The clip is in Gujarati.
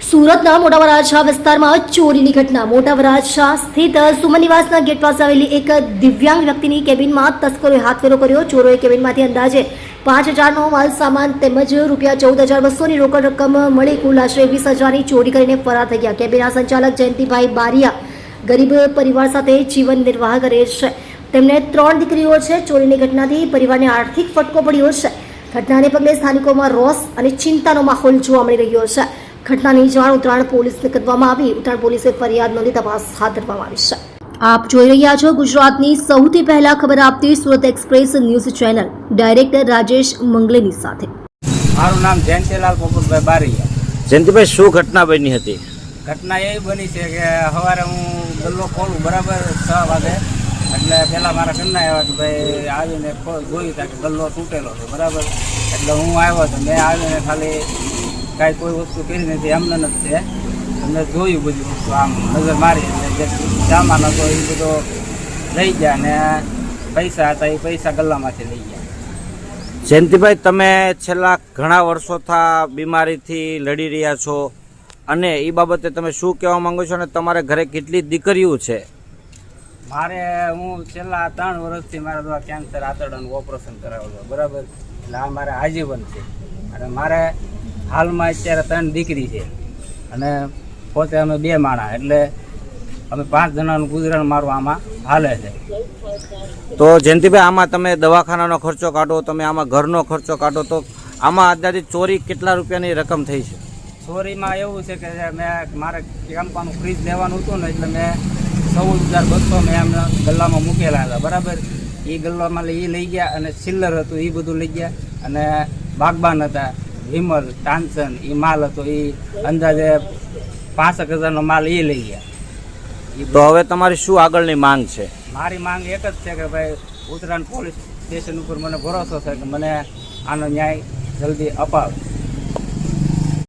સુરતના મોટા વરાછા વિસ્તારમાં ચોરીની ઘટના. મોટા વરાછા સ્થિત સુમન નિવાસના ગેટ પાસે આવેલી એક દિવ્યાંગ વ્યક્તિની કેબિનમાં તસ્કરોએ હાથફેરો કર્યો. ચોરોએ કેબિનમાંથી અંદાજે 5,000નો માલ સામાન તેમજ ₹14,200ની રોકડ રકમ મળી કુલ આશરે 20,000ની ચોરી કરીને ફરાર થઈ ગયા. કેબિનના સંચાલક જયંતિભાઈ બારિયા ગરીબ પરિવાર સાથે જીવન નિર્વાહ કરે છે. તેમને 3 દીકરીઓ છે. ચોરીની ઘટનાથી પરિવારને આર્થિક ફટકો પડ્યો છે. ઘટનાને પગલે સ્થાનિકોમાં રોષ અને ચિંતાનો માહોલ જોવા મળી રહ્યો છે. ઘટનાની જાણ ઉત્તરાયણ પોલીસને કરવામાં આવી. ઉત્તરાયણ પોલીસે ફરિયાદ નોંધી તપાસ હાથ ધરવામાં આવી છે. આપ જોઈ રહ્યા છો ગુજરાતની સૌથી પહેલા ખબર આપતી Surat express news channel, director Rajesh મંગલેની સાથે. મારું નામ જયંતિલાલ પોપટભાઈ બારિયા. જયંતિભાઈ, શું ઘટના બની હતી? ઘટના એ બની છે કે સવારે હું ગલ્લો ખોલું બરાબર 6 વાગે, એટલે પહેલાં મારા ઘરના આવ્યા તો ભાઈ આવીને જોયું હતા કે ગલ્લો તૂટેલો છે બરાબર. એટલે હું આવ્યો હતો, મેં આવીને ખાલી કાંઈ કોઈ વસ્તુ કરી નથી, એમને નથી છે. મેં જોયું બધી વસ્તુ, આમ નજર મારી એટલે જે સામાન હતો એ બધો લઈ ગયા ને પૈસા હતા એ પૈસા ગલ્લામાંથી લઈ ગયા. જયંતિભાઈ, તમે છેલ્લા ઘણા વર્ષોથી બીમારીથી લડી રહ્યા છો અને એ બાબતે તમે શું કહેવા માંગો છો અને તમારે ઘરે કેટલી દીકરીઓ છે? મારે હું છેલ્લા 3 વર્ષથી મારા દ્વારા કેન્સર આંતરડાનું ઓપરેશન કરાવેલું બરાબર. એટલે આ મારે આજીવન છે અને મારે હાલમાં અત્યારે 3 દીકરી છે અને પોતે અમે 2 માણા, એટલે અમે 5 જણાનું ગુજરાન મારું આમાં હાલે છે. તો જયંતિભાઈ, આમાં તમે દવાખાનાનો ખર્ચો કાઢો, તમે આમાં ઘરનો ખર્ચો કાઢો, તો આમાં અંદાજિત ચોરી કેટલા રૂપિયાની રકમ થઈ છે? ચોરીમાં એવું છે કે મેં મારે કેમ્પાનું ફ્રીજ લેવાનું હતું ને, એટલે મેં 14,200 મેં એમને ગલ્લામાં મૂકેલા હતા બરાબર. એ ગલ્લામાં એ લઈ ગયા અને ચિલ્લર હતું એ બધું લઈ ગયા અને બાગબાન હતા, વિમલ, ટાન્સન એ માલ હતો એ અંદાજે 65,000નો માલ એ લઈ ગયા. તો હવે તમારી શું આગળની માંગ છે? મારી માંગ એક જ છે કે ભાઈ ઉત્તરાયણ પોલીસ સ્ટેશન ઉપર મને ભરોસો છે કે મને આનો ન્યાય જલ્દી અપાવે.